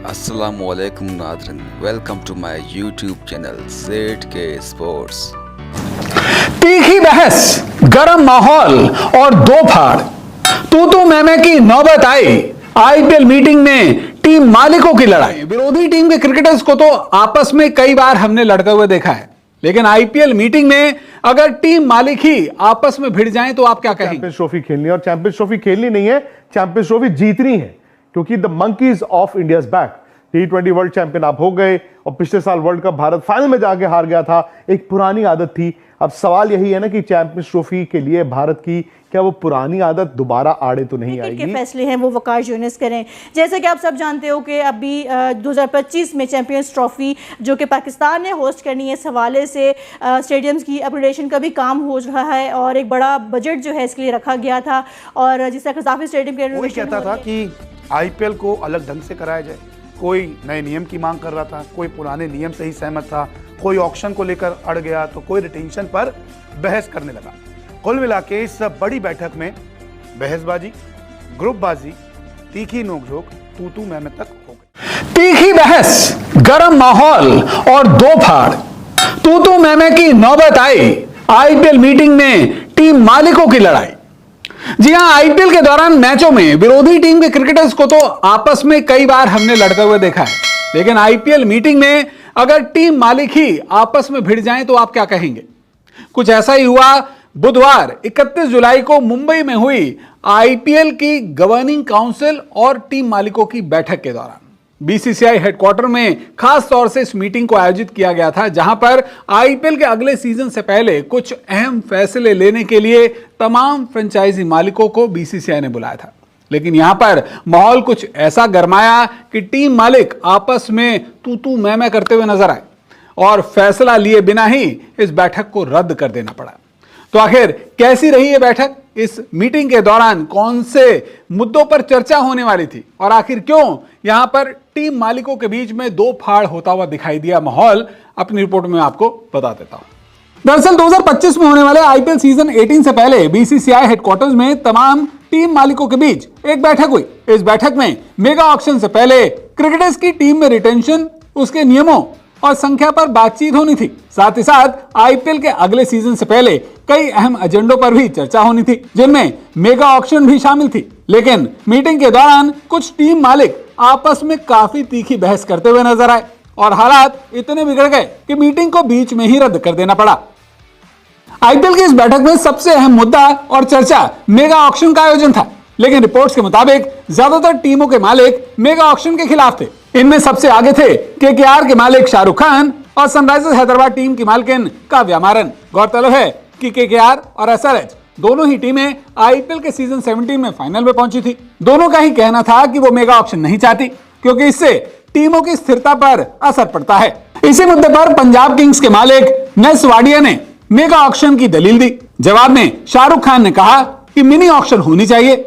Assalamualaikum नादरिन, welcome to my YouTube channel ZK sports. तीखी बहस, गरम माहौल और दो फाड़, तू मैं की नौबत आई। आईपीएल मीटिंग में टीम मालिकों की लड़ाई। विरोधी टीम के क्रिकेटर्स को तो आपस में कई बार हमने लड़ते हुए देखा है, लेकिन आईपीएल मीटिंग में अगर टीम मालिक ही आपस में भिड़ जाएं तो आप क्या कहेंगे? चैंपियंस ट्रॉफी खेलनी, और चैंपियंस ट्रॉफी खेलनी नहीं है, चैंपियंस ट्रॉफी जीतनी है, क्योंकि the monkeys of India back. T20 world champion आप हो गए, और पिछले साल वर्ल्ड कप भारत फाइनल में जाके हार गया था। एक पुरानी आदत थी। अब सवाल यही है ना कि चैंपियंस ट्रॉफी के लिए भारत की क्या वो पुरानी आदत दोबारा आड़े तो नहीं आएगी? के फैसले हैं वो वकार यूनिस करें। जैसे कि आप सब जानते हो कि अभी 2025 में चैंपियंस ट्रॉफी जो कि पाकिस्तान ने होस्ट करनी है, इस हवाले से स्टेडियम्स की अपग्रेडेशन का भी काम हो रहा है, और एक बड़ा बजट जो है इसके लिए रखा गया था। और जिस तरह काफी स्टेडियम के कोई कहता था कि आईपीएल को अलग ढंग से कराया जाए, कोई नए नियम की मांग कर रहा था, कोई पुराने नियम से ही सहमत था, कोई ऑक्शन को लेकर अड़ गया, तो कोई रिटेंशन पर बहस करने लगा। कुल मिला के इस बड़ी बैठक में बहसबाजी, ग्रुपबाजी, तीखी नोकझोंक, तू मैं तक हो गई। तीखी बहस, गरम माहौल और दो फाड़, तू मैं की नौबत आई। आईपीएल मीटिंग में टीम मालिकों की लड़ाई। जी हां, आईपीएल के दौरान मैचों में विरोधी टीम के क्रिकेटर्स को तो आपस में कई बार हमने लड़ते हुए देखा है, लेकिन आईपीएल मीटिंग में अगर टीम मालिक ही आपस में भिड़ जाएं तो आप क्या कहेंगे? कुछ ऐसा ही हुआ बुधवार 31 जुलाई को मुंबई में हुई आईपीएल की गवर्निंग काउंसिल और टीम मालिकों की बैठक के दौरान। बीसीसीआई हेडक्वार्टर में खास तौर से इस मीटिंग को आयोजित किया गया था, जहां पर आईपीएल के अगले सीजन से पहले कुछ अहम फैसले लेने के लिए तमाम फ्रेंचाइजी मालिकों को बीसीसीआई ने बुलाया था। लेकिन यहां पर माहौल कुछ ऐसा गरमाया कि टीम मालिक आपस में तू मैं करते हुए नजर आए, और फैसला लिए बिना ही इस बैठक को रद्द कर देना पड़ा। तो आखिर कैसी रही ये बैठक? इस मीटिंग के दौरान कौन से मुद्दों पर चर्चा होने वाली थी, और आखिर क्यों यहां पर टीम मालिकों के बीच में दो फाड़ होता हुआ दिखाई दिया? माहौल अपनी रिपोर्ट में आपको बता देता हूं। दरअसल 2025 में होने वाले आईपीएल सीजन 18 से पहले बीसीसीआई हेडक्वार्टर्स में तमाम टीम मालिकों के बीच एक बैठक हुई। इस बैठक में मेगा ऑक्शन से पहले क्रिकेटर्स की टीम में रिटेंशन, उसके नियमों और संख्या पर बातचीत होनी थी। साथ ही साथ आईपीएल के अगले सीजन से पहले कई अहम एजेंडों पर भी चर्चा होनी थी, जिनमें मेगा ऑक्शन भी शामिल थी। लेकिन मीटिंग के दौरान कुछ टीम मालिक आपस में काफी तीखी बहस करते हुए नजर आए, और हालात इतने बिगड़ गए कि मीटिंग को बीच में ही रद्द कर देना पड़ा। आईपीएल की इस बैठक में सबसे अहम मुद्दा और चर्चा मेगा ऑक्शन का आयोजन था, लेकिन रिपोर्ट्स के मुताबिक ज्यादातर टीमों के मालिक मेगा ऑक्शन के खिलाफ थे। इनमें सबसे आगे थे केकेआर के मालिक शाहरुख खान और सनराइजर्स हैदराबाद टीम की मालकिन काव्या मारन। गौरतलब है कि केकेआर और एसआरएच दोनों ही टीमें आईपीएल के सीजन 17 में फाइनल में पहुंची थी। दोनों का ही कहना था कि वो मेगा ऑक्शन नहीं चाहती, क्योंकि इससे टीमों की स्थिरता पर असर पड़ता है। इसी मुद्दे पर पंजाब किंग्स के मालिक नेस वाडिया ने मेगा ऑक्शन की दलील दी। जवाब में शाहरुख खान ने कहा कि मिनी ऑक्शन होनी चाहिए,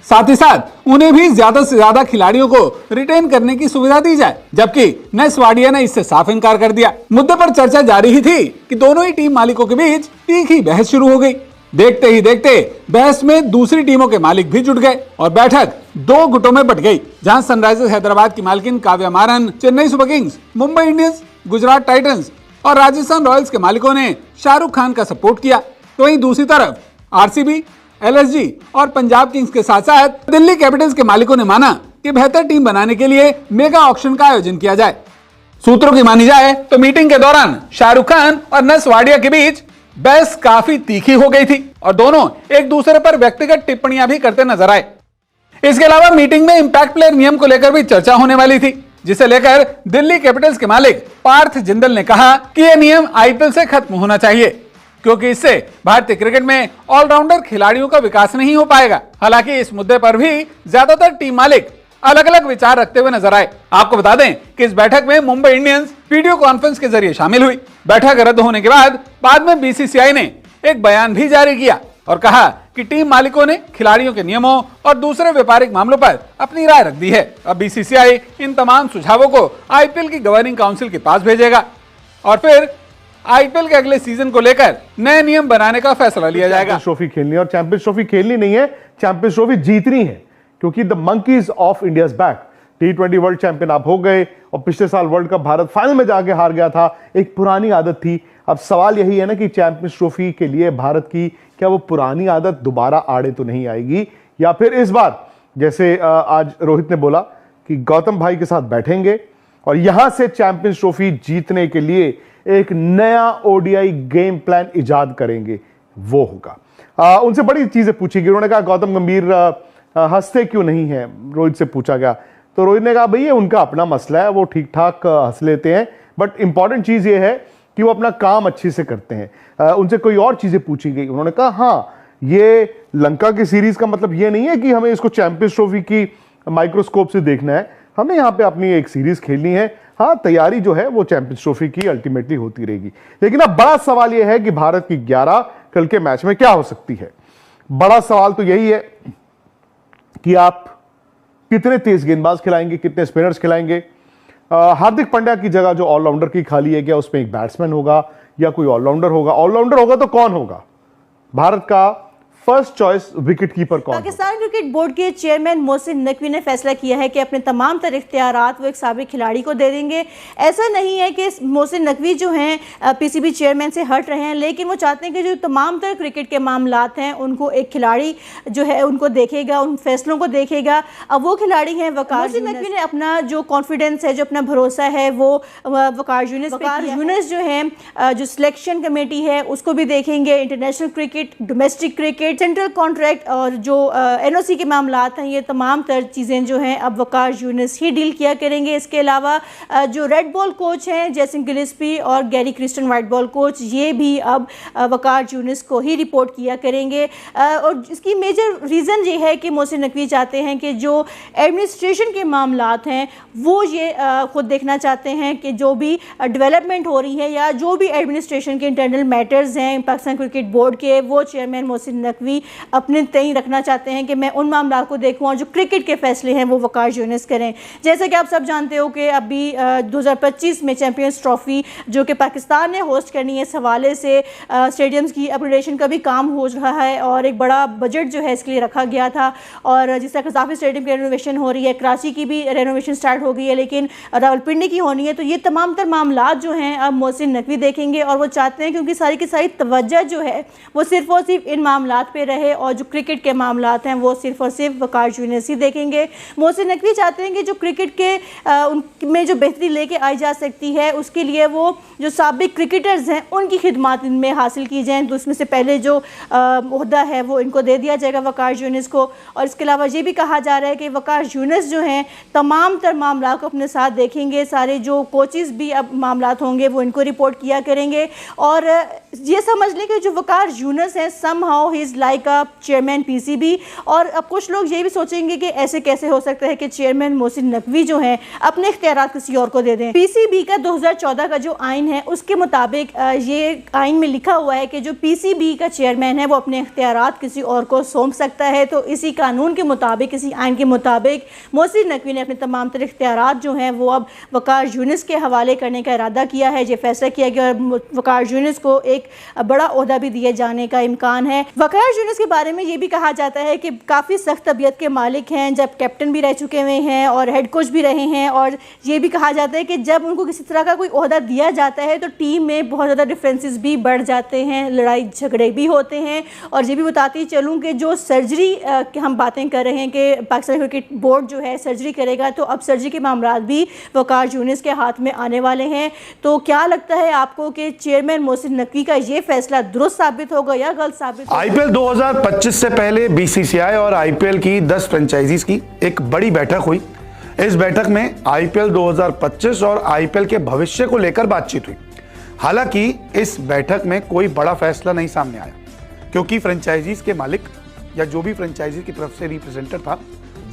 साथ ही साथ उन्हें भी ज्यादा से ज्यादा खिलाड़ियों को रिटेन करने की सुविधा दी जाए, जबकि नेस वाडिया ने इससे साफ इनकार कर दिया। मुद्दे पर चर्चा जारी ही थी कि दोनों ही टीम मालिकों के बीच तीखी बहस शुरू हो गई। देखते ही देखते बहस में दूसरी टीमों के मालिक भी जुट गए, और बैठक दो गुटों में बट गई, जहां सनराइजर्स हैदराबाद की मालकिन काव्या मारन, Chennai super Kings, Mumbai Indians, Gujarat Titans और राजस्थान रॉयल्स के मालिकों ने शाहरुख खान का सपोर्ट किया। तो वहीं दूसरी तरफ आरसीबी, एलएसजी और पंजाब किंग्स के साथ साथ दिल्ली कैपिटल्स के मालिकों ने माना कि बेहतर टीम बनाने के लिए मेगा ऑक्शन का आयोजन किया जाए। सूत्रों की मानी जाए तो मीटिंग के दौरान शाहरुख खान और नेस वाडिया के बीच बहस काफी तीखी हो गई थी, और दोनों एक दूसरे पर व्यक्तिगत टिप्पणियां भी करते नजर आए। इसके अलावा मीटिंग में इंपैक्ट प्लेयर नियम को लेकर भी चर्चा होने वाली थी, जिसे लेकर दिल्ली कैपिटल्स के मालिक पार्थ जिंदल ने कहा कि यह नियम आईपीएल से खत्म होना चाहिए, क्योंकि इससे भारतीय क्रिकेट में ऑलराउंडर खिलाड़ियों का विकास नहीं हो पाएगा। हालांकि इस मुद्दे पर भी ज्यादातर टीम मालिक अलग अलग विचार रखते हुए नजर आए। आपको बता दें कि इस बैठक में मुंबई इंडियंस वीडियो कॉन्फ्रेंस के जरिए शामिल हुई। बैठक रद्द होने के बाद में बीसीसीआई ने एक बयान भी जारी किया और कहा कि टीम मालिकों ने खिलाड़ियों के नियमों और दूसरे व्यापारिक मामलों पर अपनी राय रख दी है। अब बीसीसीआई इन तमाम सुझावों को आईपीएल की गवर्निंग काउंसिल के पास भेजेगा, और फिर आईपीएल के अगले सीजन को लेकर नए नियम बनाने का फैसला लिया जाएगा। चैंपियंस ट्रॉफी खेलनी, और चैंपियंस ट्रॉफी खेलनी नहीं है, चैंपियंस ट्रॉफी जीतनी है, क्योंकि the monkeys of India back. T20 world champion आप हो गए और पिछले साल वर्ल्ड कप भारत फाइनल में जाके हार गया था, एक पुरानी आदत थी। अब सवाल यही है ना कि चैंपियंस ट्रॉफी के लिए भारत की क्या वो पुरानी आदत दोबारा आड़े तो नहीं आएगी, या फिर इस बार जैसे आज रोहित ने बोला कि गौतम भाई के साथ बैठेंगे और यहां से चैंपियंस ट्रॉफी जीतने के लिए एक नया ओडीआई गेम प्लान इजाद करेंगे, वो होगा। उनसे बड़ी चीजें पूछी गई। उन्होंने कहा गौतम गंभीर हंसते क्यों नहीं है, रोहित से पूछा गया तो रोहित ने कहा भाई ये उनका अपना मसला है, वो ठीक ठाक हंस लेते हैं, बट इंपॉर्टेंट चीज ये है कि वो अपना काम अच्छे से करते हैं। उनसे कोई और चीजें पूछी गई, उन्होंने कहा हाँ ये लंका की सीरीज का मतलब ये नहीं है कि हमें इसको चैंपियंस ट्रॉफी की माइक्रोस्कोप से देखना है, हमें यहाँ पे अपनी एक सीरीज खेलनी है। हाँ तैयारी जो है वो चैंपियंस ट्रॉफी की अल्टीमेटली होती रहेगी। लेकिन अब बड़ा सवाल यह है कि भारत की 11 कल के मैच में क्या हो सकती है। बड़ा सवाल तो यही है कि आप कितने तेज गेंदबाज खिलाएंगे, कितने स्पिनर्स खिलाएंगे। हार्दिक पांड्या की जगह जो ऑलराउंडर की खाली है, क्या उसमें एक बैट्समैन होगा या कोई ऑलराउंडर होगा? ऑलराउंडर होगा तो कौन होगा? भारत का फर्स्ट चॉइस विकेट कीपर कौन? पाकिस्तान क्रिकेट बोर्ड के चेयरमैन मोहसिन नकवी ने फैसला किया है कि अपने तमाम तर इख्तियारात वो एक साबिक खिलाड़ी को दे देंगे। ऐसा नहीं है कि मोहसिन नकवी जो हैं पीसीबी चेयरमैन से हट रहे हैं, लेकिन वो चाहते हैं कि जो तमाम तर क्रिकेट के मामलात हैं उनको एक खिलाड़ी जो है उनको देखेगा, उन फैसलों को देखेगा। अब वो खिलाड़ी हैं वकार यूनुस। मोहसिन नकवी ने अपना जो कॉन्फिडेंस है, जो अपना भरोसा है वो वकार यूनुस जो है जो सिलेक्शन कमेटी है उसको भी देखेंगे। International cricket, domestic cricket, central contract और जो एनओसी के मामलात हैं, ये तमाम तर चीज़ें जो हैं अब वकार यूनुस ही डील किया करेंगे। इसके अलावा जो रेड बॉल कोच हैं जैसन गिलिस्पी और Gary Kristen white ball coach, ये भी अब वकार यूनुस को ही रिपोर्ट किया करेंगे। और इसकी मेजर रीज़न ये है कि मोहसिन नकवी चाहते हैं कि जो एडमिनिस्ट्रेशन के मामलात हैं वो ये खुद देखना चाहते हैं कि जो भी डेवलपमेंट हो रही है या जो भी एडमिनिस्ट्रेशन के इंटरनल मैटर्स हैं पाकिस्तान क्रिकेट बोर्ड के, वो चेयरमैन मोहसिन नकवी अपने तय रखना चाहते हैं कि मैं उन मामलों को देखूं और जो क्रिकेट के फैसले हैं वो वकार यूनुस करें। जैसे कि आप सब जानते हो कि अभी 2025 में चैंपियंस ट्रॉफी जो कि पाकिस्तान ने होस्ट करनी है, इस हवाले से स्टेडियम्स की अपग्रेडेशन का भी काम हो रहा है और एक बड़ा बजट जो है इसके लिए रखा गया था। और जिस तरह कज़ाफ़ी स्टेडियम की रेनोवेशन हो रही है, कराची की भी रेनोवेशन स्टार्ट हो गई है, लेकिन रावलपिंडी की होनी है। तो ये तमाम तर मामलात जो हैं अब मोहसिन नकवी देखेंगे और वो चाहते हैं क्योंकि सारी की सारी तवज्जो जो है वो सिर्फ और सिर्फ इन मामलात पे रहे और जो क्रिकेट के मामलात हैं वो सिर्फ और सिर्फ वकार यूनुस ही देखेंगे। मोहसिन नकवी चाहते हैं कि जो क्रिकेट के उनमें जो बेहतरी लेके आई जा सकती है उसके लिए वो जो साबिक क्रिकेटर्स हैं उनकी खिदमात इनमें हासिल की जाएँ। तो उसमें से पहले जो ओहदा है वो इनको दे दिया जाएगा वकार यूनुस को। और इसके अलावा ये भी कहा जा रहा है कि वकार यूनुस जो हैं तमाम तर मामला को अपने साथ देखेंगे। सारे जो कोचेस भी अब मामलात होंगे वो इनको रिपोर्ट किया करेंगे। और ये समझ लें कि जो वकार यूनुस हैं somehow he is like a chairman PCB. और अब कुछ लोग ये भी सोचेंगे कि ऐसे कैसे हो सकता है कि चेयरमैन मोहसिन नकवी जो हैं अपने इख्तियारात किसी और को दे दें। पीसीबी का 2014 का जो आइन है उसके मुताबिक ये आइन में लिखा हुआ है कि जो पीसीबी का चेयरमैन है वो अपने इख्तियारात किसी और को सौंप सकता है। तो इसी कानून के मुताबिक, इसी आइन के मुताबिक मोहसिन नकवी ने अपने तमाम तर इख्तियारात जो हैं वो अब वकार यूनुस के हवाले करने का इरादा किया है। ये फैसला किया गया और वकार यूनुस को एक बड़ा ओहदा भी दिए जाने का इम्कान है। वकार यूनुस के बारे में ये भी कहा जाता है कि काफ़ी सख्त तबीयत के मालिक हैं, जब कैप्टन भी रह चुके हुए हैं और हेड कोच भी रहे हैं। और ये भी कहा जाता है कि जब उनको किसी तरह का कोई ओहदा दिया जाता है तो टीम में बहुत ज़्यादा डिफरेंसेस भी बढ़ जाते हैं, लड़ाई झगड़े भी होते हैं। और ये भी बताती चलूँ कि जो सर्जरी की हम बातें कर रहे हैं कि पाकिस्तान क्रिकेट बोर्ड जो है सर्जरी करेगा, तो अब सर्जरी के मामला भी वकार यूनुस के हाथ में आने वाले हैं। तो क्या लगता है आपको कि चेयरमैन मोहसिन नकवी का ये फैसला दुरुस्त साबित होगा या गलत साबित होगा? आईपीएल 2025 से पहले बीसीसीआई और आईपीएल की 10 फ्रेंचाइजीज की एक बड़ी बैठक हुई। इस बैठक में आईपीएल 2025 और आईपीएल के भविष्य को लेकर बातचीत हुई। हालांकि इस बैठक में कोई बड़ा फैसला नहीं सामने आया क्योंकि फ्रेंचाइजीज के मालिक या जो भी फ्रेंचाइजी की तरफ से रिप्रेजेंटेटिव था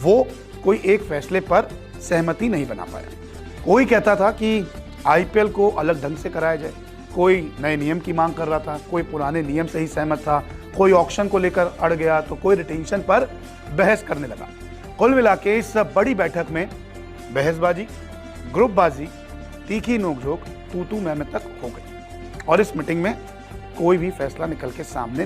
वो कोई एक फैसले पर सहमति नहीं बना पाया। कोई कहता था कि आईपीएल को अलग ढंग से कराया जाए, कोई नए नियम की मांग कर रहा था, कोई पुराने नियम से ही सहमत था, कोई ऑक्शन को लेकर अड़ गया तो कोई रिटेंशन पर बहस करने लगा। कुल मिला के इस बड़ी बैठक में बहसबाजी, ग्रुपबाजी, तीखी नोकझोंक, तू मैं तक हो गई और इस मीटिंग में कोई भी फैसला निकल के सामने